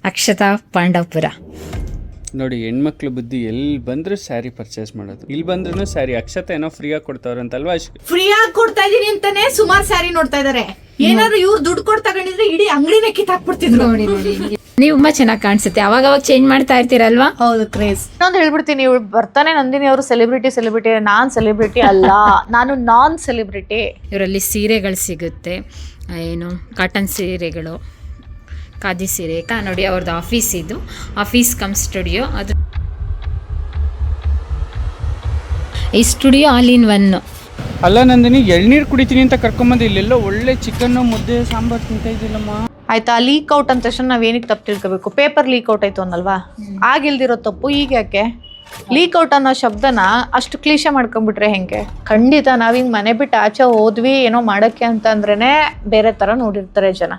ಅಕ್ಷತಾ ಪಾಂಡವಪುರ. ನೋಡಿ, ಹೆಣ್ಮಕ್ಳು ಬುದ್ಧಿ ಎಲ್ಲಿ ಬಂದ್ರು ಸ್ಯಾರಿ ಪರ್ಚೇಸ್ ಮಾಡೋದು, ಇಲ್ಲಿ ಬಂದ್ರು ಸ್ಯಾರಿ. ಅಕ್ಷತೆ ಏನೋ ಫ್ರೀಯಾಗಿ ಕೊಡ್ತಾವ್ರ ಅಂತಲ್ವಾ? ಫ್ರೀಯಾಗಿ ಕೊಡ್ತಾ ಇದೀನಿ ಅಂತಾನೆ ಸುಮಾರು ಸ್ಯಾರಿ ನೋಡ್ತಾ ಇದಾರೆ. ಏನಾದ್ರು ಇವ್ರು ದುಡ್ಡು ಕೊಟ್ಟು ತಗೊಂಡಿದ್ರೆ ಇಡೀ ಅಂಗಡಿನೇ ಕಿತ್ತಾಕ್ಬಿಡ್ತಿದ್ರು. ನೋಡಿ ನೀವು ತುಂಬಾ ಚೆನ್ನಾಗಿ ಕಾಣಿಸುತ್ತೆ. ಅವಾಗ ಚೇಂಜ್ ಮಾಡ್ತಾ ಇರ್ತೀರಲ್ವಾ? ಹೌದು, ಕ್ರೇಜ್. ಇನ್ನೊಂದು ಹೇಳ್ಬಿಡ್ತೀನಿ, ಇವಳು ಬರ್ತಾನೆ ನಂದಿನಿ ಅವರು ಸೆಲೆಬ್ರಿಟಿ, ನಾನ್ ಸೆಲೆಬ್ರಿಟಿ ಅಲ್ಲ, ನಾನು ನಾನ್ ಸೆಲೆಬ್ರಿಟಿ. ಇವರಲ್ಲಿ ಸೀರೆಗಳು ಸಿಗುತ್ತೆ, ಏನು ಕಾಟನ್ ಸೀರೆಗಳು, ಖಾದಿ ಸೀರೆ. ನೋಡಿ ಅವ್ರದ್ದು ಆಫೀಸ್, ಇದು ಆಫೀಸ್ ಕಮ್ ಸ್ಟುಡಿಯೋ. ಅದು ಈ ಸ್ಟುಡಿಯೋ ಆಲ್ ಇನ್ ಒನ್. ಅಲ್ಲ ನಂದಿನಿ, ಎಳ್ನೀರು ಕುಡಿತೀನಿ ಅಂತ ಕರ್ಕೊಂಬಂದು ಇಲ್ಲೆಲ್ಲ ಒಳ್ಳೆ ಚಿಕನ್ ಮುದ್ದೆ ಸಾಂಬಾರ್ ತಿಂತ ಇದ್ದಿಲ್ಲಮ್ಮ. ಆಯ್ತಾ, ಲೀಕ್ ಔಟ್ ಅಂದ ತಕ್ಷಣ ನಾವೇನಿಗೆ ತಪ್ಪು ತಿಳ್ಕೋಬೇಕು? ಪೇಪರ್ ಲೀಕ್ ಔಟ್ ಆಯ್ತು ಅನ್ನಲ್ವಾ? ಆಗಿಲ್ದಿರೋ ತಪ್ಪು ಈಗ ಯಾಕೆ? ಲೀಕ್ ಔಟ್ ಅನ್ನೋ ಶಬ್ದನ ಅಷ್ಟು ಕ್ಲೀಶೆ ಮಾಡ್ಕೊಂಡ್ಬಿಟ್ರೆ ಹೆಂಗೆ? ಖಂಡಿತ ನಾವಿಂಗ್ ಮನೆ ಬಿಟ್ಟು ಆಚೆ ಹೋದ್ವಿ ಏನೋ ಮಾಡಕ್ಕೆ ಅಂತಂದ್ರೇನೆ ಬೇರೆ ತರ ನೋಡಿರ್ತಾರೆ ಜನ.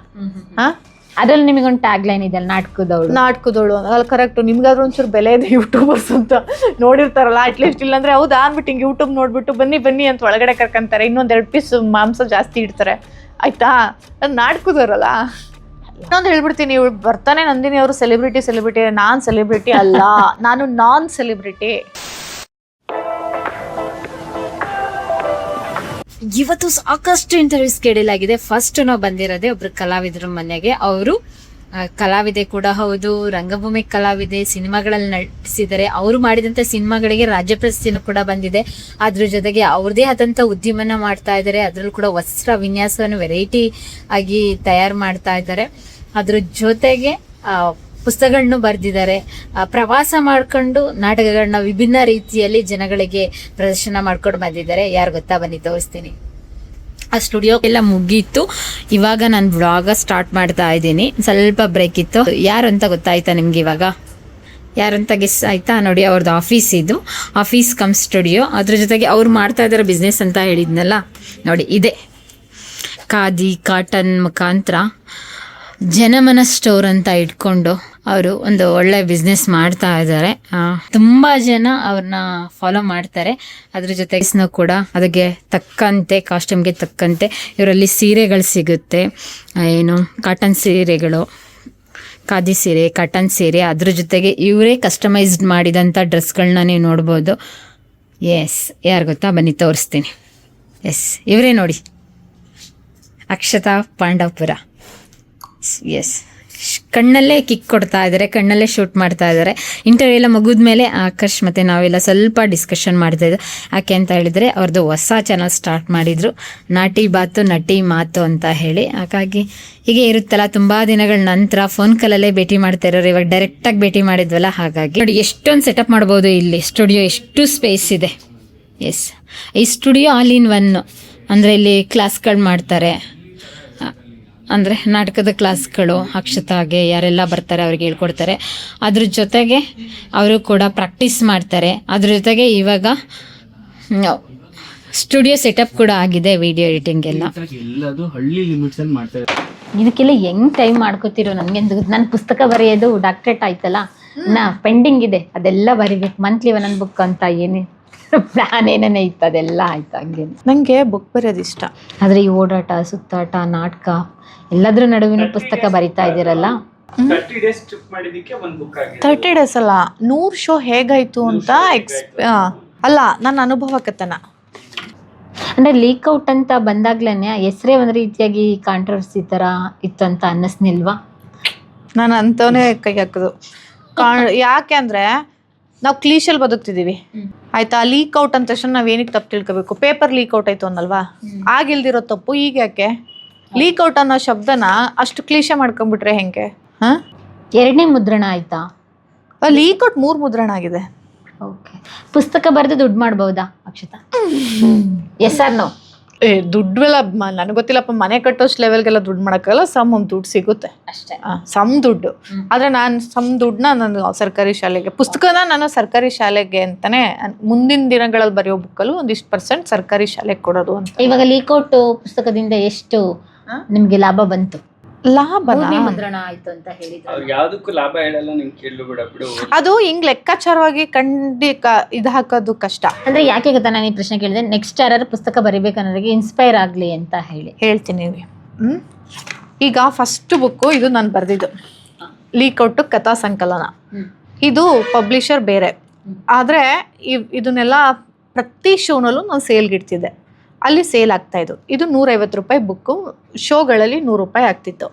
ಅದ್ರಲ್ಲಿ ನಿಮಗೊಂದು ಟ್ಯಾಗ್ ಲೈನ್ ಇದೆ, ನಾಟಕದವಳು. ಅಲ್ಲಿ ಕರೆಕ್ಟ್. ನಿಮ್ಗಾದ್ರೂ ಒಂಚೂರು ಬೆಲೆ ಇದೆ ಯೂಟ್ಯೂಬರ್ಸ್ ಅಂತ ನೋಡಿರ್ತಾರಲ್ಲ, ಅಟ್ಲೀಸ್ಟ್. ಇಲ್ಲಾಂದ್ರೆ ಹೌದಾ ಅಂದ್ಬಿಟ್ಟು ಹಿಂಗೆ ಯೂಟ್ಯೂಬ್ ನೋಡ್ಬಿಟ್ಟು ಬನ್ನಿ ಅಂತ ಒಳಗಡೆ ಕರ್ಕೊಂತಾರೆ. ಇನ್ನೊಂದೆರಡು ಪೀಸ್ ಮಾಂಸ ಜಾಸ್ತಿ ಇಡ್ತಾರೆ, ಆಯ್ತಾ? ಅದು ನಾಟಕದವರಲ್ಲ. ಇನ್ನೊಂದು ಹೇಳ್ಬಿಡ್ತೀನಿ, ಇವಳು ಬರ್ತಾನೆ ನಂದಿನಿ ಅವರು ಸೆಲೆಬ್ರಿಟಿ, ನಾನ್ ಸೆಲೆಬ್ರಿಟಿ ಅಲ್ಲ, ನಾನು ನಾನ್ ಸೆಲೆಬ್ರಿಟಿ. ಇವತ್ತು ಸಾಕಷ್ಟು ಇಂಟರ್ವ್ಯೂಸ್ ಕೇಳಲಾಗಿದೆ. ಫಸ್ಟ್ ನಾವು ಬಂದಿರೋದೇ ಒಬ್ರು ಕಲಾವಿದ್ರ ಮನೆಗೆ. ಅವರು ಕಲಾವಿದೆ ಕೂಡ ಹೌದು, ರಂಗಭೂಮಿ ಕಲಾವಿದೆ, ಸಿನಿಮಾಗಳಲ್ಲಿ ನಟಿಸಿದ್ದಾರೆ. ಅವರು ಮಾಡಿದಂಥ ಸಿನಿಮಾಗಳಿಗೆ ರಾಜ್ಯ ಪ್ರಶಸ್ತಿನೂ ಕೂಡ ಬಂದಿದೆ. ಅದ್ರ ಜೊತೆಗೆ ಅವ್ರದೇ ಆದಂಥ ಉದ್ಯಮನ ಮಾಡ್ತಾ ಇದ್ದಾರೆ. ಅದರಲ್ಲೂ ಕೂಡ ವಸ್ತ್ರ ವಿನ್ಯಾಸವನ್ನು ವೆರೈಟಿ ಆಗಿ ತಯಾರು ಮಾಡ್ತಾ ಇದ್ದಾರೆ. ಅದ್ರ ಜೊತೆಗೆ ಪುಸ್ತಕಗಳನ್ನು ಬರೆದಿದ್ದಾರೆ. ಪ್ರವಾಸ ಮಾಡ್ಕೊಂಡು ನಾಟಕಗಳನ್ನ ವಿಭಿನ್ನ ರೀತಿಯಲ್ಲಿ ಜನಗಳಿಗೆ ಪ್ರದರ್ಶನ ಮಾಡ್ಕೊಂಡು ಬಂದಿದ್ದಾರೆ. ಯಾರು ಗೊತ್ತಾ? ಬನ್ನಿ ತೋರಿಸ್ತೀನಿ. ಆ ಸ್ಟುಡಿಯೋ ಎಲ್ಲ ಮುಗೀತು. ಇವಾಗ ನಾನು ವ್ಲಾಗ ಸ್ಟಾರ್ಟ್ ಮಾಡ್ತಾ ಇದ್ದೀನಿ. ಸ್ವಲ್ಪ ಬ್ರೇಕ್ ಇತ್ತು. ಯಾರು ಅಂತ ಗೊತ್ತಾಯ್ತಾ ನಿಮ್ಗೆ? ಇವಾಗ ಯಾರಂತ ಗೆಸ್ ಆಯ್ತಾ? ನೋಡಿ ಅವ್ರದ್ದು ಆಫೀಸ್, ಇದು ಆಫೀಸ್ ಕಮ್ ಸ್ಟುಡಿಯೋ. ಅದ್ರ ಜೊತೆಗೆ ಅವ್ರು ಮಾಡ್ತಾ ಇದ್ದಾರೆ ಬಿಸ್ನೆಸ್ ಅಂತ ಹೇಳಿದ್ನಲ್ಲ, ನೋಡಿ ಇದೆ ಖಾದಿ ಕಾಟನ್ ಮುಖಾಂತರ ಜನಮನ ಸ್ಟೋರ್ ಅಂತ ಇಟ್ಕೊಂಡು ಅವರು ಒಂದು ಒಳ್ಳೆ ಬಿಸ್ನೆಸ್ ಮಾಡ್ತಾ ಇದ್ದಾರೆ. ತುಂಬಾ ಜನ ಅವ್ರನ್ನ ಫಾಲೋ ಮಾಡ್ತಾರೆ. ಅದ್ರ ಜೊತೆಗೆ ಕೂಡ ಅದಕ್ಕೆ ತಕ್ಕಂತೆ, ಕಾಸ್ಟ್ಯೂಮ್ಗೆ ತಕ್ಕಂತೆ ಇವರಲ್ಲಿ ಸೀರೆಗಳು ಸಿಗುತ್ತೆ, ಏನು ಕಾಟನ್ ಸೀರೆಗಳು, ಖಾದಿ ಸೀರೆ, ಕಾಟನ್ ಸೀರೆ. ಅದ್ರ ಜೊತೆಗೆ ಇವರೇ ಕಸ್ಟಮೈಸ್ಡ್ ಮಾಡಿದಂಥ ಡ್ರೆಸ್ಗಳನ್ನ ನೀವು ನೋಡ್ಬೋದು. ಎಸ್, ಯಾರು ಗೊತ್ತಾ? ಬನ್ನಿ ತೋರಿಸ್ತೀನಿ. ಎಸ್, ಇವರೇ ನೋಡಿ, ಅಕ್ಷತಾ ಪಾಂಡವಪುರ. ಎಸ್, ಕಣ್ಣಲ್ಲೇ ಕಿಕ್ ಕೊಡ್ತಾ ಇದ್ದಾರೆ, ಕಣ್ಣಲ್ಲೇ ಶೂಟ್ ಮಾಡ್ತಾ ಇದ್ದಾರೆ. ಇಂಟರ್ವ್ಯೂ ಎಲ್ಲ ಮುಗಿದ್ಮೇಲೆ ಆಕರ್ಷ್ ಮತ್ತು ನಾವೆಲ್ಲ ಸ್ವಲ್ಪ ಡಿಸ್ಕಷನ್ ಮಾಡ್ತಾಯಿದ್ದೆ. ಯಾಕೆ ಅಂತ ಹೇಳಿದರೆ ಅವ್ರದ್ದು ಹೊಸ ಚಾನಲ್ ಸ್ಟಾರ್ಟ್ ಮಾಡಿದರು, ನಾಟಿ ಬಾತು ನಟಿ ಮಾತು ಅಂತ ಹೇಳಿ. ಹಾಗಾಗಿ ಹೀಗೆ ಇರುತ್ತಲ್ಲ, ತುಂಬ ದಿನಗಳ ನಂತರ ಫೋನ್ ಕಾಲಲ್ಲೇ ಭೇಟಿ ಮಾಡ್ತಾ ಇರೋರು. ಇವಾಗ ಡೈರೆಕ್ಟಾಗಿ ಭೇಟಿ ಮಾಡಿದ್ವಲ್ಲ, ಹಾಗಾಗಿ ನೋಡಿ ಎಷ್ಟೊಂದು ಸೆಟಪ್ ಮಾಡ್ಬೋದು ಇಲ್ಲಿ. ಸ್ಟುಡಿಯೋ ಎಷ್ಟು ಸ್ಪೇಸ್ ಇದೆ. ಎಸ್, ಈ ಸ್ಟುಡಿಯೋ ಆಲ್ ಇನ್ ಒನ್. ಅಂದರೆ ಇಲ್ಲಿ ಕ್ಲಾಸ್ಗಳು ಮಾಡ್ತಾರೆ, ಅಂದರೆ ನಾಟಕದ ಕ್ಲಾಸ್ಗಳು. ಅಕ್ಷತಾಗೆ ಯಾರೆಲ್ಲ ಬರ್ತಾರೆ ಅವ್ರಿಗೆ ಹೇಳ್ಕೊಡ್ತಾರೆ. ಅದ್ರ ಜೊತೆಗೆ ಅವರು ಕೂಡ ಪ್ರಾಕ್ಟೀಸ್ ಮಾಡ್ತಾರೆ. ಅದ್ರ ಜೊತೆಗೆ ಇವಾಗ ಸ್ಟುಡಿಯೋ ಸೆಟಪ್ ಕೂಡ ಆಗಿದೆ, ವಿಡಿಯೋ ಎಡಿಟಿಂಗ್ ಎಲ್ಲ. ಇದಕ್ಕೆಲ್ಲ ಹೆಂಗ್ ಟೈಮ್ ಮಾಡ್ಕೋತಿರೋ ನನಗೆ. ನನ್ನ ಪುಸ್ತಕ ಬರೆಯೋದು ಡಾಕ್ಟ್ರೇಟ್ ಆಯ್ತಲ್ಲ, ನಾ ಪೆಂಡಿಂಗ್ ಇದೆ, ಅದೆಲ್ಲ ಬರಿಬೇಕು. ಮಂತ್ಲಿ ಒಂದೊಂದು ಬುಕ್ ಅಂತ ಏನೇ ಪ್ಲಾನ್ ಏನೇನೇ ಇತ್ತು ಅದೆಲ್ಲ ಆಯ್ತು. ಹಂಗೆ ನಂಗೆ ಬುಕ್ ಬರೆಯೋದು ಇಷ್ಟ. ಆದರೆ ಈ ಓಡಾಟ, ಸುತ್ತಾಟ, ನಾಟಕ ಎಲ್ಲದ್ರ ನಡುವಿನ ಪುಸ್ತಕ ಬರಿತಾ ಇದ್ದೀರಲ್ಲ. 30 days ಅಲ್ಲ, 100 ಶೋ ಹೇಗಾಯ್ತು ಅಂತ ಅಲ್ಲ, ನನ್ನ ಅನುಭವ ಕಥನ. ಅಂದರೆ ಲೀಕ್ಔಟ್ ಅಂತ ಬಂದಾಗ್ಲೇ ಹೆಸರೇ ಒಂದು ರೀತಿಯಾಗಿ ಕಾಂಟ್ರವರ್ಸಿ ಥರ ಇತ್ತು ಅಂತ ಅನ್ನಿಸ್ನಿಲ್ವಾ? ನಾನು ಅಂಥವೇ ಕೈ ಹಾಕೋದು. ಯಾಕೆ ಅಂದರೆ ನಾವು ಕ್ಲೀಶಲ್ಲಿ ಬದುಕ್ತಿದ್ದೀವಿ, ಆಯ್ತಾ? ಲೀಕ್ ಔಟ್ ಅಂದ ತಕ್ಷಣ ನಾವೇನಿಗೆ ತಪ್ಪು ತಿಳ್ಕೋಬೇಕು? ಪೇಪರ್ ಲೀಕ್ ಔಟ್ ಆಯ್ತು ಅನ್ನಲ್ವಾ? ಆಗಿಲ್ದಿರೋ ತಪ್ಪು ಈಗ ಯಾಕೆ? ಲೀಕ್ ಔಟ್ ಅನ್ನೋ ಶಬ್ದನ ಅಷ್ಟು ಕ್ಲೀಶೆ ಮಾಡ್ಕೊಂಡ್ಬಿಟ್ರೆ ಹೆಂಗೆ? ಎರಡನೇ ಮುದ್ರಣ ಆಯ್ತಾ? ಲೀಕ್ ಔಟ್ 3 ಮುದ್ರಣ ಆಗಿದೆ. ಓಕೆ, ಪುಸ್ತಕ ಬರೆದು ದುಡ್ಡು ಮಾಡ್ಬೋದಾ ಅಕ್ಷತಾ? S R no? ದುಡ್ಡು ಎಲ್ಲ ನನಗೆ ಗೊತ್ತಿಲ್ಲಪ್ಪ. ಮನೆ ಕಟ್ಟೋಷ್ಟು ಲೆವೆಲ್ಗೆಲ್ಲ ದುಡ್ಡು ಮಾಡೋಕ್ಕಲ್ಲ. ಸಮ್ ಒಂದು ದುಡ್ಡು ಸಿಗುತ್ತೆ ಅಷ್ಟೇ, ಸಮ್ ದುಡ್ಡು. ಆದರೆ ನಾನು ಸಮ್ ದುಡ್ಡನ್ನ ನಾನು ಸರ್ಕಾರಿ ಶಾಲೆಗೆ, ಪುಸ್ತಕನ ನಾನು ಸರ್ಕಾರಿ ಶಾಲೆಗೆ ಅಂತಾನೆ ಮುಂದಿನ ದಿನಗಳಲ್ಲಿ ಬರೆಯೋ ಬುಕ್ಕಲ್ಲೂ ಒಂದಿಷ್ಟು % ಸರ್ಕಾರಿ ಶಾಲೆಗೆ ಕೊಡೋದು ಅಂತ. ಇವಾಗ ಲೀಕ್ಔಟ್ ಪುಸ್ತಕದಿಂದ ಎಷ್ಟು ನಿಮಗೆ ಲಾಭ ಬಂತು? ಲಾಭ ಮುದ್ರಣ ಆಯ್ತು ಅಂತ ಹೇಳಿದ್ರು. ಯಾವುದಕ್ಕೂ ಲಾಭ ಹೇಳಲ್ಲ, ನಿಂಗೆ ಕೇಳು ಬಿಡು. ಅದು ಹಿಂಗ್ ಲೆಕ್ಕಾಚಾರವಾಗಿ ಇದು ಹಾಕೋದು ಕಷ್ಟ. ಅಂದ್ರೆ ಯಾಕೆ ಗೊತ್ತಾ ನಾನು ಈ ಪ್ರಶ್ನೆ ಕೇಳಿದೆ? ನೆಕ್ಸ್ಟ್ ಯಾರು ಪುಸ್ತಕ ಬರಿಬೇಕನ್ನೋರಿಗೆ ಇನ್ಸ್ಪೈರ್ ಆಗಲಿ ಅಂತ ಹೇಳಿ ಹೇಳ್ತೀನಿ. ಈಗ ಫಸ್ಟ್ ಬುಕ್ಕು ಇದು ನಾನು ಬರೆದಿದ್ದು. ಲೀಕೌಟು ಕಥಾ ಸಂಕಲನ. ಇದು ಪಬ್ಲಿಷರ್ ಬೇರೆ. ಆದರೆ ಇದನ್ನೆಲ್ಲ ಪ್ರತಿ ಶೋನಲ್ಲೂ ನಾನು ಸೇಲ್ಗೆ ಇಡ್ತಿದ್ದೆ. ಅಲ್ಲಿ ಸೇಲ್ ಆಗ್ತಾಯಿದ್ದು. ಇದು 150 ರೂಪಾಯಿ ಬುಕ್ಕು. ಶೋಗಳಲ್ಲಿ 100 ರೂಪಾಯಿ ಆಗ್ತಿತ್ತು.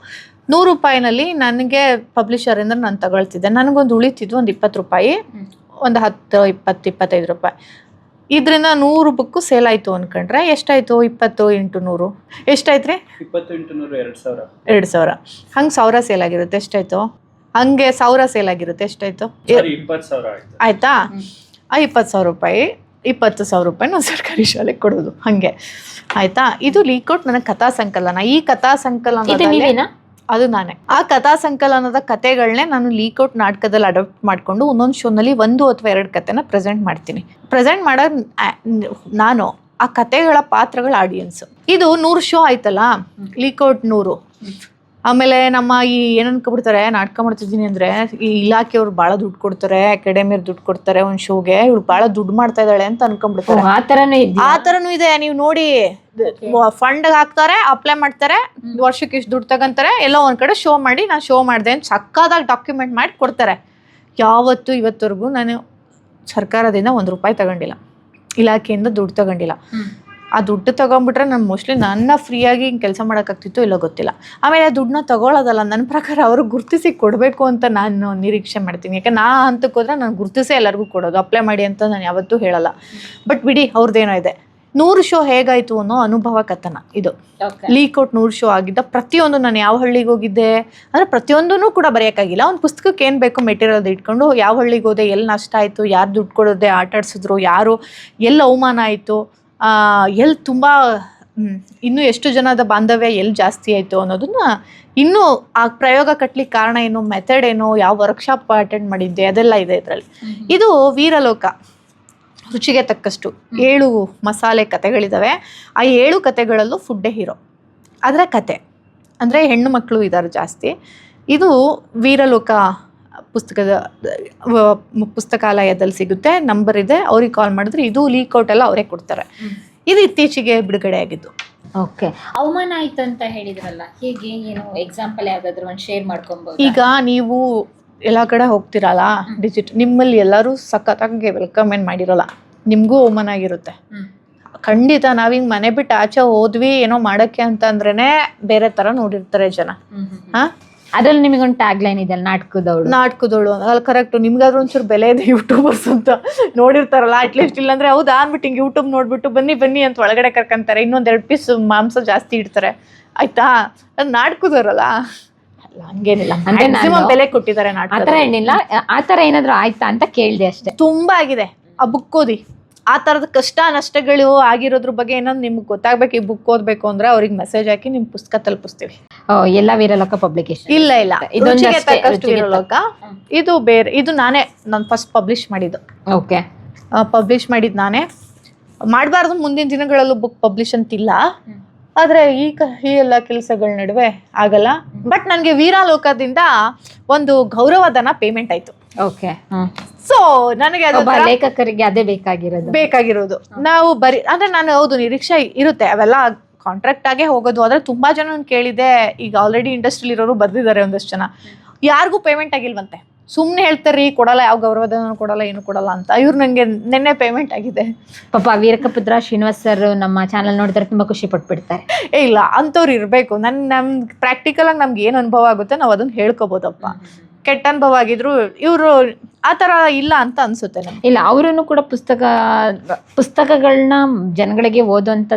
100 ರೂಪಾಯಿನಲ್ಲಿ ನನಗೆ ಪಬ್ಲಿಷರಿಂದ ನಾನು ತಗೊಳ್ತಿದ್ದೆ. ನನಗೊಂದು ಉಳಿತಿದ್ದು ಒಂದು 20 ರೂಪಾಯಿ, ಒಂದು 10, 20, 25 ರೂಪಾಯಿ. ಇದರಿಂದ 100 ಬುಕ್ಕು ಸೇಲ್ ಆಯಿತು ಅಂದ್ಕೊಂಡ್ರೆ ಎಷ್ಟಾಯಿತು? 20 × 100 ಎಷ್ಟಾಯ್ತು ರೀ? 20 × 100 2,000. ಹಂಗೆ 1000 ಸೇಲ್ ಆಗಿರುತ್ತೆ, ಎಷ್ಟಾಯಿತು? ಹಂಗೆ 1000 ಸೇಲ್ ಆಗಿರುತ್ತೆ, ಎಷ್ಟಾಯಿತು? 20,000 ಆಯಿತಾ? ಆ 20,000 ರೂಪಾಯಿ, 20,000 ರೂಪಾಯಿ ನಾವು ಸರ್ಕಾರಿ ಶಾಲೆಗೆ ಕೊಡೋದು, ಹಾಗೆ ಆಯಿತಾ? ಇದು ಲೀಕೌಟ್ ನನ್ನ ಕಥಾ ಸಂಕಲನ. ಈ ಕಥಾ ಸಂಕಲನ ಅದು ನಾನೇ. ಆ ಕಥಾ ಸಂಕಲನದ ಕತೆಗಳನ್ನೇ ನಾನು ಲೀಕೌಟ್ ನಾಟಕದಲ್ಲಿ ಅಡಾಪ್ಟ್ ಮಾಡಿಕೊಂಡು ಒಂದೊಂದು ಶೋನಲ್ಲಿ 1 ಅಥವಾ 2 ಕತೆನ ಪ್ರೆಸೆಂಟ್ ಮಾಡ್ತೀನಿ. ಪ್ರೆಸೆಂಟ್ ಮಾಡೋದು ನಾನು, ಆ ಕತೆಗಳ ಪಾತ್ರಗಳ ಆಡಿಯನ್ಸು. ಇದು 100 ಶೋ ಆಯ್ತಲ್ಲ, ಲೀಕೌಟ್ 100. ಆಮೇಲೆ ನಮ್ಮ ಈ ಏನು ಅನ್ಕೊಬಿಡ್ತಾರೆ, ನಾಟಕ ಮಾಡ್ತಿದ್ದೀನಿ ಅಂದರೆ ಈ ಇಲಾಖೆಯವ್ರು ಭಾಳ ದುಡ್ಡು ಕೊಡ್ತಾರೆ, ಅಕಾಡೆಮಿಯವ್ರು ದುಡ್ಡು ಕೊಡ್ತಾರೆ ಒಂದು ಶೋಗೆ, ಇವಳು ಭಾಳ ದುಡ್ಡು ಮಾಡ್ತಾ ಇದ್ದಾಳೆ ಅಂತ ಅನ್ಕೊಂಡ್ಬಿಡ್ತಾರೆ. ಆ ಥರನೂ ಇದೆ. ನೀವು ನೋಡಿ, ಫಂಡ್ ಹಾಕ್ತಾರೆ, ಅಪ್ಲೈ ಮಾಡ್ತಾರೆ, ವರ್ಷಕ್ಕೆ ಇಷ್ಟು ದುಡ್ಡು ತಗೊಂತಾರೆ, ಎಲ್ಲೋ ಒಂದು ಕಡೆ ಶೋ ಮಾಡಿ ನಾನು ಶೋ ಮಾಡಿದೆ ಅಂತ ಸಕ್ಕದಾಗಿ ಡಾಕ್ಯುಮೆಂಟ್ ಮಾಡಿ ಕೊಡ್ತಾರೆ. ಯಾವತ್ತೂ ಇವತ್ತವರೆಗೂ ನಾನು ಸರ್ಕಾರದಿಂದ 1 ರೂಪಾಯಿ ತಗೊಂಡಿಲ್ಲ, ಇಲಾಖೆಯಿಂದ ದುಡ್ಡು ತಗೊಂಡಿಲ್ಲ. ಆ ದುಡ್ಡು ತಗೊಂಡ್ಬಿಟ್ರೆ ನಾನು ಮೋಸ್ಟ್ಲಿ ನನ್ನ ಫ್ರೀಯಾಗಿ ಹಿಂಗೆ ಕೆಲಸ ಮಾಡೋಕ್ಕಾಗ್ತಿತ್ತು ಇಲ್ಲ ಗೊತ್ತಿಲ್ಲ. ಆಮೇಲೆ ಆ ದುಡ್ಡನ್ನ ತಗೊಳ್ಳೋದಲ್ಲ, ನನ್ನ ಪ್ರಕಾರ ಅವರು ಗುರುತಿಸಿ ಕೊಡಬೇಕು ಅಂತ ನಾನು ನಿರೀಕ್ಷೆ ಮಾಡ್ತೀನಿ. ಯಾಕೆ ನಾ ಹಂತಕ್ಕೆ ಹೋದ್ರೆ ನಾನು ಗುರುತಿಸೇ ಎಲ್ಲರಿಗೂ ಕೊಡೋದು, ಅಪ್ಲೈ ಮಾಡಿ ಅಂತ ನಾನು ಯಾವತ್ತೂ ಹೇಳಲ್ಲ. ಬಟ್ ಬಿಡಿ, ಅವ್ರದ್ದೇನೋ ಇದೆ. 100 ಶೋ ಹೇಗಾಯಿತು ಅನ್ನೋ ಅನುಭವ ಕಥನ ಇದು. ಲೀಕೌಟ್ 100 ಶೋ ಆಗಿದ್ದ ಪ್ರತಿಯೊಂದು, ನಾನು ಯಾವ ಹಳ್ಳಿಗೆ ಹೋಗಿದ್ದೆ ಅಂದರೆ ಪ್ರತಿಯೊಂದೂ ಕೂಡ ಬರೆಯೋಕ್ಕಾಗಿಲ್ಲ. ಒಂದು ಪುಸ್ತಕಕ್ಕೆ ಏನು ಬೇಕು ಮೆಟೀರಿಯಲ್ ಇಟ್ಕೊಂಡು ಯಾವ ಹಳ್ಳಿಗೆ ಹೋದೆ, ಎಲ್ಲಿ ನಷ್ಟ ಆಯಿತು, ಯಾರು ದುಡ್ಡು ಕೊಡೋದೆ, ಆಟಾಡ್ಸಿದ್ರು ಯಾರು, ಎಲ್ಲಿ ಅವಮಾನ ಆಯಿತು, ಎಲ್ಲಿ ತುಂಬ ಇನ್ನೂ ಎಷ್ಟು ಜನದ ಬಾಂಧವ್ಯ ಎಲ್ಲಿ ಜಾಸ್ತಿ ಆಯಿತು ಅನ್ನೋದನ್ನ, ಇನ್ನೂ ಆ ಪ್ರಯೋಗ ಕಟ್ಟಲಿಕ್ಕೆ ಕಾರಣ ಏನು, ಮೆಥಡ್ ಏನು, ಯಾವ ವರ್ಕ್ಶಾಪ್ ಅಟೆಂಡ್ ಮಾಡಿದ್ದೆ, ಅದೆಲ್ಲ ಇದೆ ಇದರಲ್ಲಿ. ಇದು ವೀರಲೋಕ, ರುಚಿಗೆ ತಕ್ಕಷ್ಟು 7 ಮಸಾಲೆ ಕತೆಗಳಿದ್ದಾವೆ. ಆ 7 ಕತೆಗಳಲ್ಲೂ ಫುಡ್ಡೇ ಹೀರೋ. ಅದರ ಕತೆ ಅಂದರೆ ಹೆಣ್ಣು ಮಕ್ಕಳು ಇದ್ದಾರೆ ಜಾಸ್ತಿ. ಇದು ವೀರಲೋಕ ಪುಸ್ತಕಾಲಯದಲ್ಲಿ ಸಿಗುತ್ತೆ, ನಂಬರ್ ಇದೆ, ಅವ್ರಿಗೆ ಕಾಲ್ ಮಾಡಿದ್ರೆ ಇದು ಲೀಕೌಟ್ ಎಲ್ಲ ಅವರೇ ಕೊಡ್ತಾರೆ. ಇದು ಇತ್ತೀಚೆಗೆ ಬಿಡುಗಡೆ ಆಗಿದ್ದು. ಓಕೆ, ಅವಮಾನ ಆಯ್ತು ಅಂತ ಹೇಳಿದ್ರಲ್ಲ, ಹೇಗೆ, ಏನು ಎಕ್ಸಾಂಪಲ್ ಯಾವ್ದಾದ್ರು ಒಂದು ಶೇರ್ ಮಾಡ್ಕೊಬಹುದು? ಈಗ ನೀವು ಎಲ್ಲ ಕಡೆ ಹೋಗ್ತಿರಲ್ಲ, ನಿಮ್ಮಲ್ಲಿ ಎಲ್ಲರೂ ಸಖತ್ತಾಗಿ ವೆಲ್ಕಮ್ ಏನು ಮಾಡಿರಲ್ಲ, ನಿಮಗೂ ಅವಮಾನ ಆಗಿರುತ್ತೆ ಖಂಡಿತ. ನಾವಿಂಗ್ ಮನೆ ಬಿಟ್ಟು ಆಚೆ ಹೋದ್ವಿ ಏನೋ ಮಾಡೋಕ್ಕೆ ಅಂತಂದ್ರೇನೆ ಬೇರೆ ಥರ ನೋಡಿರ್ತಾರೆ ಜನ. ಹಾಂ, ಅದ್ರಲ್ಲಿ ನಿಮಗೊಂದು ಟ್ಯಾಗ್ ಲೈನ್ ಇದೆ, ನಾಟಕದವಳು ಅಲ್ಲಿ ಕರೆಕ್ಟು. ನಿಮ್ಗಾದ್ರೂ ಒಂಚೂರು ಬೆಲೆ ಇದೆ, ಯೂಟ್ಯೂಬರ್ಸ್ ಅಂತ ನೋಡಿರ್ತಾರಲ್ಲ, ಅಟ್ಲೀಸ್ಟ್ ಇಲ್ಲಾಂದ್ರೆ ಹೌದಾ ಅಂದ್ಬಿಟ್ಟು ಹಿಂಗೆ ಯೂಟ್ಯೂಬ್ ನೋಡ್ಬಿಟ್ಟು ಬನ್ನಿ ಅಂತ ಒಳಗಡೆ ಕರ್ಕೊಂತಾರೆ, ಇನ್ನೊಂದು 2 ಪೀಸ್ ಮಾಂಸ ಜಾಸ್ತಿ ಇಡ್ತಾರೆ, ಆಯ್ತಾ? ಅದು ನಾಟಕದವರಲ್ಲ, ಹಂಗೇನಿಲ್ಲ, ಮ್ಯಾಕ್ಸಿಮಮ್ ಬೆಲೆ ಕೊಟ್ಟಿದ್ದಾರೆ ನಾಟಕ. ಆತರ ಏನಿಲ್ಲ, ಆತರ ಏನಾದ್ರು ಆಯ್ತಾ ಅಂತ ಕೇಳಿದೆ ಅಷ್ಟೇ. ತುಂಬಾ ಆಗಿದೆ. ಆ ಬುಕ್ ಓದಿ, ಆ ಥರದ ಕಷ್ಟ ನಷ್ಟಗಳು ಆಗಿರೋದ್ರ ಬಗ್ಗೆ ಏನೋ ನಿಮ್ಗೆ ಗೊತ್ತಾಗ್ಬೇಕು. ಈ ಬುಕ್ ಓದಬೇಕು ಅಂದ್ರೆ ಅವ್ರಿಗೆ ಮೆಸೇಜ್ ಹಾಕಿ ನಿಮ್ಮ ಪುಸ್ತಕ ತಲುಪಿಸ್ತೀವಿ. ಎಲ್ಲ ವೀರಲೋಕ ಪಬ್ಲಿಕೇಶನ್ ಇಲ್ಲ ವೀರಲೋಕ ಇದು ಬೇರೆ. ಇದು ನಾನು ಫಸ್ಟ್ ಪಬ್ಲಿಷ್ ಮಾಡಿದ್ದು. ಓಕೆ, ಪಬ್ಲಿಷ್ ಮಾಡಿದ್ದು ನಾನೇ. ಮಾಡಬಾರ್ದು ಮುಂದಿನ ದಿನಗಳಲ್ಲೂ ಬುಕ್ ಪಬ್ಲಿಷ್ ಅಂತಿಲ್ಲ, ಆದರೆ ಈ ಎಲ್ಲ ಕೆಲಸಗಳ ನಡುವೆ ಆಗಲ್ಲ. ಬಟ್ ನನಗೆ ವೀರಲೋಕದಿಂದ ಒಂದು ಗೌರವಧನ ಪೇಮೆಂಟ್ ಆಯ್ತು. ಓಕೆ, ಸೊ ನನಗೆ ಲೇಖಕರಿಗೆ ಅದೇ ಬೇಕಾಗಿರೋದು. ನಾವು ಬರೀ ಅಂದ್ರೆ ನಾನು ಹೌದು ನಿರೀಕ್ಷೆ ಇರುತ್ತೆ, ಅವೆಲ್ಲ ಕಾಂಟ್ರಾಕ್ಟ್ ಆಗೇ ಹೋಗೋದು. ಆದ್ರೆ ತುಂಬಾ ಜನ ಕೇಳಿದೆ, ಈಗ ಆಲ್ರೆಡಿ ಇಂಡಸ್ಟ್ರಿಲಿ ಇರೋರು ಬರ್ದಿದ್ದಾರೆ ಒಂದಷ್ಟು ಜನ, ಯಾರಿಗೂ ಪೇಮೆಂಟ್ ಆಗಿಲ್ವಂತೆ. ಸುಮ್ಮನೆ ಹೇಳ್ತಾರ್ರಿ ಕೊಡಲ್ಲ, ಯಾವ ಗೌರವಧನ ಕೊಡಲ್ಲ, ಏನು ಕೊಡಲ್ಲ ಅಂತ. ಇವ್ರು ನನಗೆ ನಿನ್ನೆ ಪೇಮೆಂಟ್ ಆಗಿದೆ. ಪಾಪ ವೀರಕಪುತ್ರ ಶ್ರೀನಿವಾಸ್ ಸರ್ ನಮ್ಮ ಚಾನಲ್ ನೋಡಿದ್ರೆ ತುಂಬಾ ಖುಷಿ ಪಟ್ಬಿಡ್ತಾರೆ. ಇಲ್ಲ, ಅಂಥವ್ರು ಇರಬೇಕು. ನಮ್ಗೆ ಪ್ರಾಕ್ಟಿಕಲ್ ಆಗಿ ನಮ್ಗೆ ಏನು ಅನುಭವ ಆಗುತ್ತೆ ನಾವು ಅದನ್ನ ಹೇಳ್ಕೊಬೋದಪ್ಪ. ಕೆಟ್ಟ ಅನುಭವ ಆಗಿದ್ರು ಇವರು ಆ ಥರ ಇಲ್ಲ ಅಂತ ಅನ್ಸುತ್ತೆ ನಮ್ಗೆ. ಇಲ್ಲ, ಅವರೂ ಕೂಡ ಪುಸ್ತಕಗಳನ್ನ ಜನಗಳಿಗೆ ಓದುವಂತ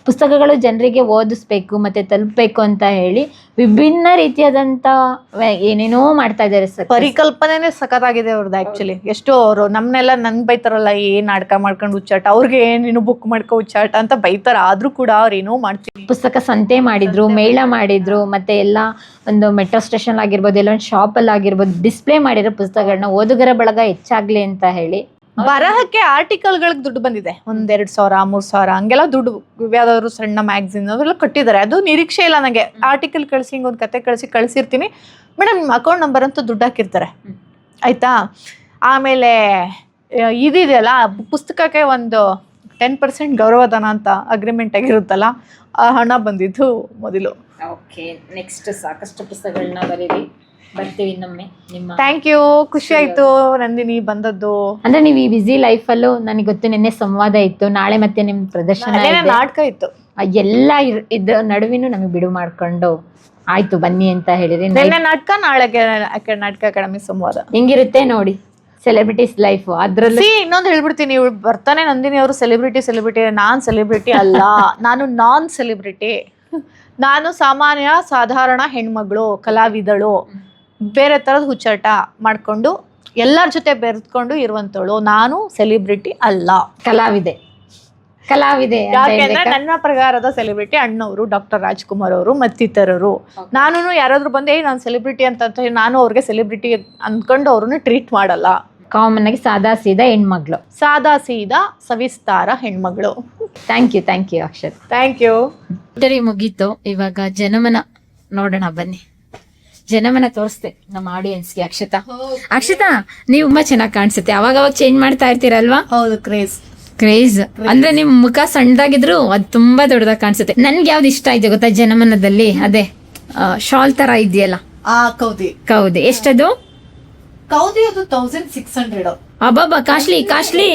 ಪುಸ್ತಕಗಳು ಜನರಿಗೆ ಓದಿಸ್ಬೇಕು ಮತ್ತೆ ತಲುಪಬೇಕು ಅಂತ ಹೇಳಿ ವಿಭಿನ್ನ ರೀತಿಯಾದಂತ ಏನೇನೋ ಮಾಡ್ತಾ ಇದ್ದಾರೆ ಸರ್. ಪರಿಕಲ್ಪನೆನೇ ಸಖತ್ತಾಗಿದೆ ಅವ್ರದ್ದು ಆಕ್ಚುಲಿ. ಎಷ್ಟೋ ಅವರು ನಮ್ಮನ್ನೆಲ್ಲ ನನ್ಗೆ ಬೈತಾರಲ್ಲ, ಏನ್ ನಾಟಕ ಮಾಡ್ಕೊಂಡು ಹುಚ್ಚಾಟ, ಅವ್ರಿಗೆ ನೀನು ಬುಕ್ ಮಾಡ್ಕೊ ಹುಚ್ಚಾಟ ಅಂತ ಬೈತಾರ. ಆದ್ರೂ ಕೂಡ ಅವ್ರು ಏನೋ ಮಾಡ್ತೀವಿ. ಪುಸ್ತಕ ಸಂತೆ ಮಾಡಿದ್ರು, ಮೇಳ ಮಾಡಿದ್ರು, ಮತ್ತೆ ಎಲ್ಲ ಒಂದು ಮೆಟ್ರೋ ಸ್ಟೇಷನ್ ಆಗಿರ್ಬೋದು, ಎಲ್ಲ ಒಂದು ಶಾಪ್ ಅಲ್ಲಿ ಆಗಿರ್ಬೋದು ಡಿಸ್ಪ್ಲೇ ಮಾಡಿರೋ ಪುಸ್ತಕಗಳನ್ನ ಓದುಗರ ಬಳಗ ಹೆಚ್ಚಾಗ್ಲಿ ಅಂತ ಹೇಳಿ. ಬರಹಕ್ಕೆ ಆರ್ಟಿಕಲ್ಗಳಿಗೆ ದುಡ್ಡು ಬಂದಿದೆ, 1,000-2,000 3,000 ಹಂಗೆಲ್ಲ ದುಡ್ಡು. ಯಾವ್ದಾದ್ರು ಸಣ್ಣ ಮ್ಯಾಗ್ಝಿನ್ ಅವೆಲ್ಲ ಕಟ್ಟಿದ್ದಾರೆ. ಅದು ನಿರೀಕ್ಷೆ ಇಲ್ಲ ನನಗೆ. ಆರ್ಟಿಕಲ್ ಕಳಿಸಿ, ಹಿಂಗೊಂದು ಕತೆ ಕಳಿಸಿರ್ತೀನಿ, ಮೇಡಮ್ ನಿಮ್ಮ ಅಕೌಂಟ್ ನಂಬರ್ ಅಂತ ದುಡ್ಡು ಹಾಕಿರ್ತಾರೆ, ಆಯ್ತಾ? ಆಮೇಲೆ ಇದಿದೆಯಲ್ಲ, ಪುಸ್ತಕಕ್ಕೆ ಒಂದು 10% ಗೌರವಧನ ಅಂತ ಅಗ್ರಿಮೆಂಟ್ ಆಗಿರುತ್ತಲ್ಲ, ಆ ಹಣ ಬಂದಿದ್ದು ಮೊದಲು. ಓಕೆ, ನೆಕ್ಸ್ಟ್ ಸಾಕಷ್ಟು ಪುಸ್ತಕಗಳನ್ನ ಬರೀರಿ. ಬರ್ತೀವಿ ಇನ್ನೊಮ್ಮೆ ನಿಮ್ಮ. ಥ್ಯಾಂಕ್ ಯು, ಖುಷಿ ಆಯ್ತು ನಂದಿನಿ ಬಂದದ್ದು. ಅಂದ್ರೆ ನೀವು ಈ ಬಿಸಿ ಲೈಫಲ್ಲೂ ನನಗೆ ಗೊತ್ತು ನಿನ್ನೆ ಸಂವಾದ ಇತ್ತು, ನಾಳೆ ಮತ್ತೆ ನಿಮ್ ಪ್ರದರ್ಶನ ಇದೆ. ನಾಟಕ ಇತ್ತು, ಎಲ್ಲ ಇದ್ರ ನಡುವಿನೂ ನಮಗೆ ಬಿಡು ಮಾಡ್ಕೊಂಡು ಆಯ್ತು ಬನ್ನಿ ಅಂತ ಹೇಳಿರಿ. ನಿನ್ನೆ ನಾಟಕ, ನಾಳೆ ನಾಟಕ ಅಕಾಡೆಮಿ ಸಂವಾದ. ಹೆಂಗಿರುತ್ತೆ ನೋಡಿ ಸೆಲೆಬ್ರಿಟೀಸ್ ಲೈಫ್. ಅದ್ರಲ್ಲಿ ಇನ್ನೊಂದು ಹೇಳ್ಬಿಡ್ತೀನಿ, ಇವಳು ಬರ್ತಾನೆ ನಂದಿನಿ ಅವರು ಸೆಲೆಬ್ರಿಟಿ, ನಾನ್ ಸೆಲೆಬ್ರಿಟಿ ಅಲ್ಲ, ನಾನು ನಾನ್ ಸೆಲೆಬ್ರಿಟಿ. ನಾನು ಸಾಮಾನ್ಯ ಸಾಧಾರಣ ಹೆಣ್ಮಗಳು, ಕಲಾವಿದಳು, ಬೇರೆ ತರದ ಹುಚ್ಚಾಟ ಮಾಡ್ಕೊಂಡು ಎಲ್ಲರ ಜೊತೆ ಬೆರೆತ್ಕೊಂಡು ಇರುವಂತವಳು. ನಾನು ಸೆಲೆಬ್ರಿಟಿ ಅಲ್ಲ, ಕಲಾವಿದೆ. ಯಾಕೆಂದ್ರೆ ನನ್ನ ಪ್ರಕಾರದ ಸೆಲೆಬ್ರಿಟಿ ಅಣ್ಣವರು, ಡಾಕ್ಟರ್ ರಾಜ್ಕುಮಾರ್ ಅವರು ಮತ್ತಿತರರು. ನಾನು ಯಾರಾದ್ರೂ ಬಂದೆ ನಾನು ಸೆಲೆಬ್ರಿಟಿ ಅಂತ ನಾನು ಅವ್ರಿಗೆ ಸೆಲೆಬ್ರಿಟಿ ಅಂದ್ಕೊಂಡು ಅವ್ರನ್ನ ಟ್ರೀಟ್ ಮಾಡಲ್ಲ. ಕಾಮನ್ ಆಗಿ ಸಾದಾ ಸೀದಾ ಹೆಣ್ಮಗಳು, ಸಾದಾ ಸೀದಾ ಸವಿಸ್ತಾರ ಹೆಣ್ಮಗಳು. Thank you Akshat. Thank you. Interview ಮುಗೀತು, ಇವಾಗ ಜನಮನ ನೋಡೋಣ ಬನ್ನಿ. ಜನಮನ ತೋರಿಸ್ತೆ ನಮ್ಮ ಆಡಿಯನ್ಸ್ಗೆ. ಅಕ್ಷತಾ ನೀವು ತುಂಬಾ ಚೆನ್ನಾಗಿ ಕಾಣಿಸುತ್ತೆ, ಅವಾಗ ಚೇಂಜ್ ಮಾಡ್ತಾ ಇರ್ತೀರಲ್ವಾ? ಹೌದು, ಕ್ರೇಜ್ ಅಂದ್ರೆ ನಿಮ್ ಮುಖ ಸಣ್ಣದಾಗಿದ್ರು ಅದು ತುಂಬಾ ದೊಡ್ಡದಾಗಿ ಕಾಣಿಸುತ್ತೆ. ನನ್ಗೆ ಯಾವ್ದು ಇಷ್ಟ ಆಯ್ತು ಗೊತ್ತಾ ಜನಮನದಲ್ಲಿ? ಅದೇ ಶಾಲ್ ತರ ಇದೆಯಲ್ಲ, ಕೌದಿ. ಎಷ್ಟದು? ಕೌದಿ ಅದು 1600. ಅಬ್ಬಬ್ಬ, ಕಾಸ್ಟ್ಲಿ.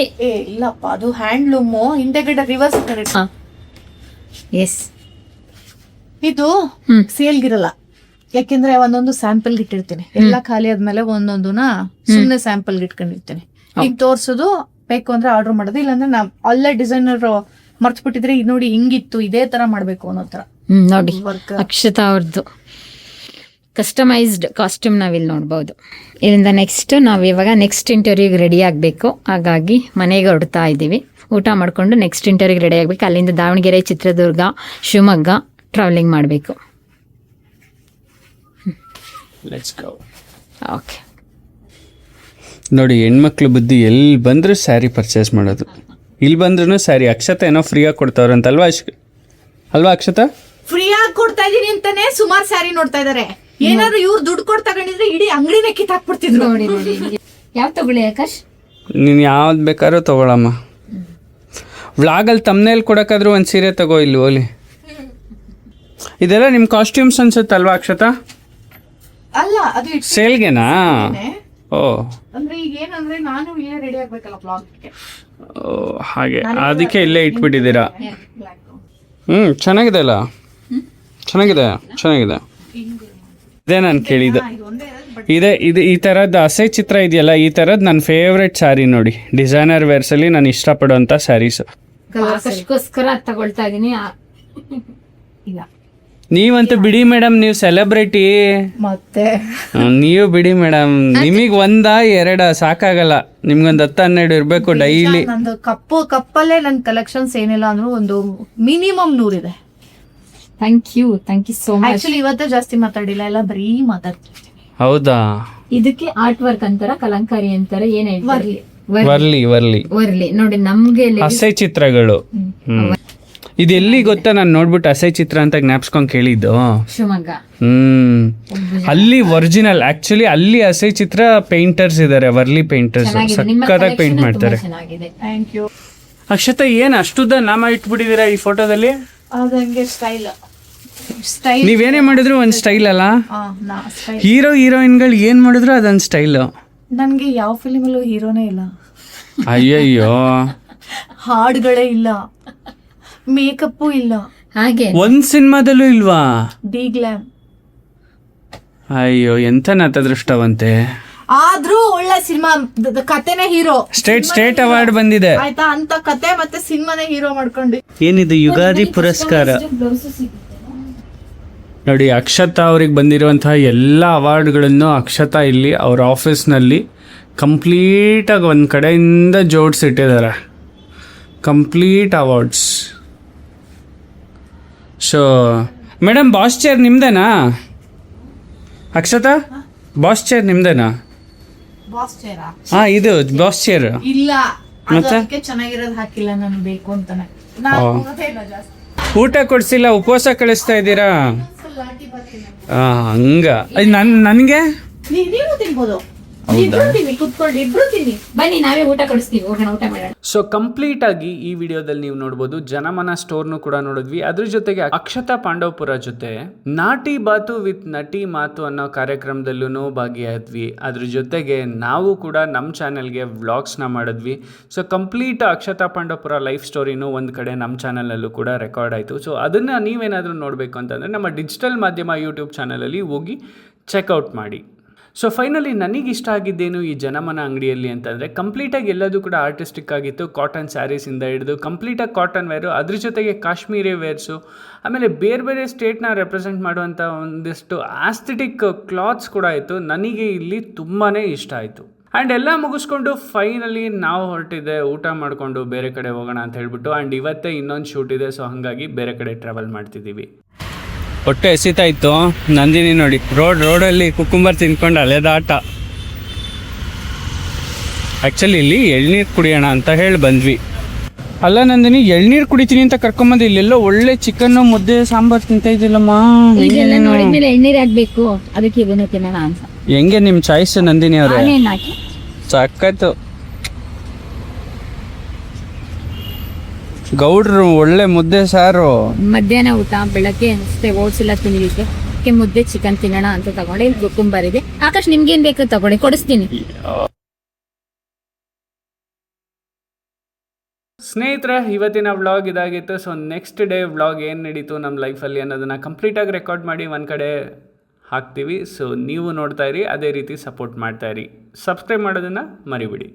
ಇಲ್ಲಪ್ಪ, ಅದು ಹ್ಯಾಂಡ್ಲೂಮ್, ಹಿಂದೆಗಡೆ ರಿವರ್ಸ್ ಎಸ್. ಇದು ಸೇಲ್ಗಿರಲ್ಲ, ಯಾಕೆಂದ್ರೆ ಒಂದೊಂದು ಸ್ಯಾಂಪಲ್ ಇಟ್ಟಿರ್ತೀನಿ. ಎಲ್ಲ ಖಾಲಿ ಆದ್ಮೇಲೆ ಒಂದೊಂದುನ ಸುಮ್ನೆ ಸ್ಯಾಂಪಲ್ ಇಟ್ಕೊಂಡಿರ್ತೀನಿ. ಈಗ ತೋರ್ಸೋದು ಬೇಕು ಅಂದ್ರೆ ಆರ್ಡರ್ ಮಾಡೋದು, ಇಲ್ಲಾಂದ್ರೆ ನಾ ಅಲ್ಲೇ ಡಿಸೈನರ್ ಮರ್ತ್ ಬಿಟ್ಟಿದ್ರೆ ಇದು ನೋಡಿ ಹಿಂಗಿತ್ತು, ಇದೇ ತರ ಮಾಡ್ಬೇಕು ಅನ್ನೋ ತರ. ನೋಡಿ ಅಕ್ಷತಾ ಅವ್ರದ್ದು ಕಸ್ಟಮೈಸ್ಡ್ ಕಾಸ್ಟ್ಯೂಮ್ ನಾವಿಲ್ಲಿ ನೋಡ್ಬೋದು. ಇದರಿಂದ ನೆಕ್ಸ್ಟ್ ಇಂಟರ್ವ್ಯೂಗೆ ರೆಡಿ ಆಗಬೇಕು. ಹಾಗಾಗಿ ಮನೆಗೆ ಹೊರಡ್ತಾ ಇದ್ದೀವಿ. ಊಟ ಮಾಡ್ಕೊಂಡು ನೆಕ್ಸ್ಟ್ ಇಂಟರ್ವ್ಯೂಗೆ ರೆಡಿ ಆಗಬೇಕು. ಅಲ್ಲಿಂದ ದಾವಣಗೆರೆ, ಚಿತ್ರದುರ್ಗ, ಶಿವಮೊಗ್ಗ ಟ್ರಾವೆಲಿಂಗ್ ಮಾಡಬೇಕು. ಓಕೆ. ನೋಡಿ ಹೆಣ್ಮಕ್ಳು ಬುದ್ಧಿ ಎಲ್ಲಿ ಬಂದರೂ ಸ್ಯಾರಿ ಪರ್ಚೇಸ್ ಮಾಡೋದು. ಇಲ್ಲಿ ಬಂದ್ರೂ ಸ್ಯಾರಿ. ಅಕ್ಷತಾ ಏನೋ ಫ್ರೀಯಾಗಿ ಕೊಡ್ತಾವ್ರಂತಲ್ವಾ? ಅಲ್ವಾ ಅಕ್ಷತಾ? ಫ್ರೀಯಾಗಿ ಕೊಡ್ತಾ ಇದೀನಿ ಅಂತಾನೆ ಸುಮಾರು ಸ್ಯಾರಿ ನೋಡ್ತಾ ಇದಾರೆ. ಏನಾದ್ರು ಇವ್ರು ದುಡ್ಡು ಕೊಟ್ಟು ತಗೊಂಡಿದ್ರೆ ಇಡೀ ಅಂಗಡಿನೇ ಕಿತ್ತಾಕ್ಬಿಡ್ತಿದ್ರು. ನೋಡಿ ಯಾವ ತಗೊಳ್ಳಿ ಆಕಾಶ್? ನೀನು ಯಾವ್ದು ಬೇಕಾದ್ರೂ ತಗೊಳಮ್ಮ. ವ್ಲಾಗಲ್ಲಿ ತಮ್ಮನೇಲಿ ಕೊಡೋಕ್ಕಾದ್ರೂ ಒಂದು ಸೀರೆ ತಗೋ, ಇಲ್ಲಿ ಓಲಿ. ಇದೆಲ್ಲ ನಿಮ್ಮ ಕಾಸ್ಟ್ಯೂಮ್ಸ್ ಅನ್ಸುತ್ತಲ್ವಾ ಅಕ್ಷತಾ? ಅಲ್ಲ, ಅದು ಸೇಲ್ಗೆನಾ? ಓ, ಅಂದ್ರೆ ಈಗ ಏನಂದ್ರೆ ನಾನು ಇಲ್ಲೇ ರೆಡಿ ಆಗ್ಬೇಕಲ್ಲ ಬ್ಲಾಗ್ಗೆ. ಓ ಹಾಗೆ, ಅದಕ್ಕೆ ಇಲ್ಲೇ ಇಟ್ಬಿಟ್ಟಿದ್ದೀರಾ. ಚೆನ್ನಾಗಿದೆ ಅಲ್ಲ? ಚೆನ್ನಾಗಿದೆ. ಇದೇ ನಾನು ಕೇಳಿದ್ದು. ಇದು ಈ ಥರದ್ದು ಅಸೆ ಚಿತ್ರ ಇದೆಯಲ್ಲ, ಈ ಥರದ್ದು ನನ್ನ ಫೇವ್ರೆಟ್ ಸ್ಯಾರಿ ನೋಡಿ. ಡಿಸೈನರ್ ವೇರ್ಸಲ್ಲಿ ನಾನು ಇಷ್ಟಪಡುವಂಥ ಸ್ಯಾರೀಸು. ಆಕಾಶಕ್ಕೋಸ್ಕರ ತಗೊಳ್ತಾ ಇದೀನಿ. ಇಲ್ಲ ನೀವಂತೂ ಬಿಡಿ ಮೇಡಮ್, ನೀವು ಸೆಲೆಬ್ರಿಟಿ. ಮತ್ತೆ ನೀವು ಬಿಡಿ ಮೇಡಮ್, ನಿಮಗೆ ಎರಡ ಸಾಕಾಗಲ್ಲ, ನಿಮ್ಗೊಂದು 10-12 ಇರಬೇಕು ಡೈಲಿ. ನಂದು ಕಪ್ಪಲ್ಲೇ ನನ್ನ ಕಲೆಕ್ಷನ್ಸ್ ಏನಿಲ್ಲ ಅಂದ್ರೂ ಒಂದು ಮಿನಿಮಮ್ 100 ಇದೆ. Thank you so much. Actually ಇವತ್ತೇ ಜಾಸ್ತಿ ಮಾತಾಡಿಲ್ಲ, ಎಲ್ಲ ಬರೀ ಮಾತಾಡ್ತಿರ್ತೀನಿ. ಹೌದಾ? ಇದಕ್ಕೆ ಆರ್ಟ್ ವರ್ಕ್ ಅಂತಾರ, ಕಲಂಕಾರಿ ಅಂತಾರೆ, ಏನ್ ಹೇಳ್ತಾರೆ? ವರ್ಲಿ ನೋಡಿ ನಮ್ಗೆ ಅಸೆ ಚಿತ್ರಗಳು. ಇದು ಎಲ್ಲಿ ಗೊತ್ತಾ? ನಾನು ನೋಡ್ಬಿಟ್ಟು ಅಸೆ ಚಿತ್ರ ಅಂತ ಜ್ಞಾಪಿಸ್ಕೊಂಡ್ ಕೇಳಿದ್ದು ಶಿವಮೊಗ್ಗ. ಅಲ್ಲಿ ಒರಿಜಿನಲ್, ಆಕ್ಚುಲಿ ಅಲ್ಲಿ ಅಸೆ ಚಿತ್ರ ಪೇಂಟರ್ಸ್ ಇದಾರೆ, ವರ್ಲಿ ಪೇಂಟರ್ಸ್. ಸಕ್ಕತ್ತಾಗಿ ಪೇಂಟ್ ಮಾಡ್ತಾರೆ. Thank you. ಅಕ್ಷತಾ, ಏನ್ ಅಷ್ಟುದ್ದ ನಾಮ ಇಟ್ಬಿಟ್ಟಿದ್ದೀರಾ ಈ ಫೋಟೋದಲ್ಲಿ? ಅದಂಗೆ ಸ್ಟೈಲ್. ನೀವೇನೇ ಮಾಡಿದ್ರು ಒಂದ್ ಸ್ಟೈಲ್ ಅಲ್ಲ? ಹೀರೋಯಿನ್ಗಳು ಏನ್ ಮಾಡಿದ್ರು ಅದೊಂದ್ ಸ್ಟೈಲ್. ನನ್ಗೆ ಯಾವ ಫಿಲಿಮಲ್ಲೂ ಹೀರೋನೇ ಇಲ್ಲ. ಅಯ್ಯಯ್ಯೋ. ಹಾಡುಗಳೇ ಇಲ್ಲ, ಮೇಕಪ್ಪು ಇಲ್ಲ, ಹಾಗೆ ಒಂದ್ ಸಿನಿಮಾದಲ್ಲೂ ಇಲ್ವಾ? D glam. ಅಯ್ಯೋ, ಎಂತ ನತದೃಷ್ಟವಂತೆ. ಆದ್ರೂ ಒಳ್ಳೆ ಸಿನಿಮಾ, ಕತೆನೇ ಹೀರೋ. ಸ್ಟೇಟ್ ಅವಾರ್ಡ್ ಬಂದಿದೆ ಆಯ್ತಾ, ಅಂತ ಕತೆ ಮತ್ತೆ ಸಿನಿಮಾನೇ ಹೀರೋ ಮಾಡ್ಕೊಂಡು. ಏನಿದು ಯುಗಾದಿ ಪುರಸ್ಕಾರ ನೋಡಿ. ಅಕ್ಷತಾ ಅವ್ರಿಗೆ ಬಂದಿರುವಂತಹ ಎಲ್ಲ ಅವಾರ್ಡ್ಗಳನ್ನು ಅಕ್ಷತಾ ಇಲ್ಲಿ ಅವ್ರ ಆಫೀಸ್ನಲ್ಲಿ ಕಂಪ್ಲೀಟಾಗಿ ಒಂದು ಕಡೆಯಿಂದ ಜೋಡಿಸಿಟ್ಟಿದ್ದಾರೆ. Complete awards. So madam, boss chair ನಿಮ್ದೇನಾ? ಅಕ್ಷತಾ, ಬಾಸ್ ಚೇರ್ ನಿಮ್ದೇನಾ? ಇದು ಬಾಸ್ ಚೇರ್ ಇಲ್ಲ, ಮತ್ತೆ ಚೆನ್ನಾಗಿರೋದು ಹಾಕಿಲ್ಲ, ನಾನು ಬೇಕು ಅಂತಾನೆ. ಊಟ ಕೊಡ್ಸಿಲ್ಲ, ಉಪವಾಸ ಕಳಿಸ್ತಾ ಇದ್ದೀರಾ? ಹಂಗ ನನಗೆ ನೀವು ತಿನ್ಬೋದು. ಇಬ್ರು ತಿನ್ನಿ, ಕುತ್ಕೊಂಡು ಇಬ್ರು ತಿನ್ನಿ. ಬನ್ನಿ ನಾವೇ ಊಟ ಕೊಡಿಸ್ತೀವಿ, ಹೋಗೋಣ ಊಟ ಮಾಡೋಣ. ಸೊ ಕಂಪ್ಲೀಟ್ ಆಗಿ ಈ ವಿಡಿಯೋದಲ್ಲಿ ನೀವು ನೋಡ್ಬೋದು ಜನಮನ ಸ್ಟೋರ್ನು ಕೂಡ ನೋಡಿದ್ವಿ. ಅದ್ರ ಜೊತೆಗೆ ಅಕ್ಷತಾ ಪಾಂಡವಪುರ ಜೊತೆ ನಾಟಿ ಬಾತು ವಿತ್ ನಟಿ ಮಾತು ಅನ್ನೋ ಕಾರ್ಯಕ್ರಮದಲ್ಲೂ ಭಾಗಿಯಾದ್ವಿ. ಅದ್ರ ಜೊತೆಗೆ ನಾವು ಕೂಡ ನಮ್ಮ ಚಾನೆಲ್ಗೆ ವ್ಲಾಗ್ಸ್ನ ಮಾಡಿದ್ವಿ. So complete Akshata Pandavapura life ಸ್ಟೋರಿನೂ ಒಂದು ಕಡೆ ನಮ್ಮ ಚಾನಲಲ್ಲೂ ಕೂಡ ರೆಕಾರ್ಡ್ ಆಯಿತು. ಸೊ ಅದನ್ನು ನೀವೇನಾದರೂ ನೋಡಬೇಕು ಅಂತಂದರೆ ನಮ್ಮ ಡಿಜಿಟಲ್ ಮಾಧ್ಯಮ ಯೂಟ್ಯೂಬ್ ಚಾನಲಲ್ಲಿ ಹೋಗಿ ಚೆಕ್ಔಟ್ ಮಾಡಿ. ಸೊ ಫೈನಲಿ ನನಗೆ ಇಷ್ಟ ಆಗಿದ್ದೇನು ಈ ಜನಮನ ಅಂಗಡಿಯಲ್ಲಿ ಅಂತಂದರೆ ಕಂಪ್ಲೀಟಾಗಿ ಎಲ್ಲದೂ ಕೂಡ ಆರ್ಟಿಸ್ಟಿಕ್ ಆಗಿತ್ತು. ಕಾಟನ್ ಸ್ಯಾರೀಸಿಂದ ಹಿಡಿದು ಕಂಪ್ಲೀಟಾಗಿ ಕಾಟನ್ ವೇರು, ಅದ್ರ ಜೊತೆಗೆ ಕಾಶ್ಮೀರಿ ವೇರ್ಸು, ಆಮೇಲೆ ಬೇರೆ ಬೇರೆ ಸ್ಟೇಟ್ನ ರೆಪ್ರೆಸೆಂಟ್ ಮಾಡುವಂಥ ಒಂದಿಷ್ಟು ಆಸ್ಥೆಟಿಕ್ ಕ್ಲಾತ್ಸ್ ಕೂಡ ಇತ್ತು. ನನಗೆ ಇಲ್ಲಿ ತುಂಬಾ ಇಷ್ಟ ಆಯಿತು. ಆ್ಯಂಡ್ ಎಲ್ಲ ಮುಗಿಸ್ಕೊಂಡು ಫೈನಲಿ ನಾವು ಹೊರಟಿದ್ದೆ ಊಟ ಮಾಡಿಕೊಂಡು ಬೇರೆ ಕಡೆ ಹೋಗೋಣ ಅಂತ ಹೇಳ್ಬಿಟ್ಟು. ಆ್ಯಂಡ್ ಇವತ್ತೇ ಇನ್ನೊಂದು ಶೂಟ್ ಇದೆ, ಸೊ ಹಾಗಾಗಿ ಬೇರೆ ಕಡೆ ಟ್ರಾವೆಲ್ ಮಾಡ್ತಿದ್ದೀವಿ. ಹೊಟ್ಟೆ ಎಸಿತಾ ಇತ್ತು. ನಂದಿನಿ ನೋಡಿ ರೋಡಲ್ಲಿ ಕುಕ್ಕುಂಬರ್ ತಿನ್ಕೊಂಡು ಅಲೆದಾಟ. ಆ್ಯಕ್ಚುಲಿ ಇಲ್ಲಿ ಎಳ್ನೀರು ಕುಡಿಯೋಣ ಅಂತ ಹೇಳಿ ಬಂದ್ವಿ. ಅಲ್ಲ ನಂದಿನಿ, ಎಳ್ನೀರು ಕುಡಿತೀನಿ ಅಂತ ಕರ್ಕೊಂಬಂದು ಇಲ್ಲೆಲ್ಲೋ ಒಳ್ಳೆ ಚಿಕನ್ನು ಮುದ್ದೆ ಸಾಂಬಾರು ತಿಂತ ಇದ್ದಿಲ್ಲಮ್ಮ. ಇದೆಲ್ಲ ನೋಡಿದ್ಮೇಲೆ ಎಣ್ಣೀರು ಹಾಕ್ಬೇಕು, ಅದಕ್ಕೆ ಇದನ್ನ ತಿನ್ನೋಣ ಅಂತ. ಹೆಂಗೆ ನಿಮ್ಮ ಚಾಯ್ಸ್ ನಂದಿನಿ ಅವ್ರೆ? ಆನೇನ್ ಹಾಕಿ ಸಕ್ಕತ್ತು. ಗೌಡ್ರು ಒಳ್ಳೆ ಮುದ್ದೆ ಸಾರು. ಮಧ್ಯಾಹ್ನ ಊಟ, ಬೆಳಗ್ಗೆ ಅಷ್ಟೇ ಓಟ್ಸ್ ಎಲ್ಲ ತಿನ್ನಲಿಕ್ಕೆ, ಅದಕ್ಕೆ ಮುದ್ದೆ ಚಿಕನ್ ತಿನ್ನೋಣ ಅಂತ ತಗೊಂಡೆ. ಇಲ್ಲಿ ಕುಕ್ಕುಂಬರ್ ಇದೆ. ಆಕಾಶ್ ನಿಮ್ಗೇನ್ ಬೇಕು ತಗೊಳ್ಳಿ, ಕೊಡಿಸ್ತೀನಿ. ಸ್ನೇಹಿತರೆ, ಇವತ್ತಿನ ವ್ಲಾಗ್ ಇದಾಗಿತ್ತು. ಸೊ ನೆಕ್ಸ್ಟ್ ಡೇ ವ್ಲಾಗ್ ಏನು ನಡೀತು ನಮ್ಮ ಲೈಫಲ್ಲಿ ಅನ್ನೋದನ್ನು ಕಂಪ್ಲೀಟಾಗಿ ರೆಕಾರ್ಡ್ ಮಾಡಿ ಒಂದು ಕಡೆ ಹಾಕ್ತೀವಿ. ಸೊ ನೀವು ನೋಡ್ತಾ ಇರಿ, ಅದೇ ರೀತಿ ಸಪೋರ್ಟ್ ಮಾಡ್ತಾ ಇರಿ. ಸಬ್ಸ್ಕ್ರೈಬ್ ಮಾಡೋದನ್ನು ಮರಿಬಿಡಿ.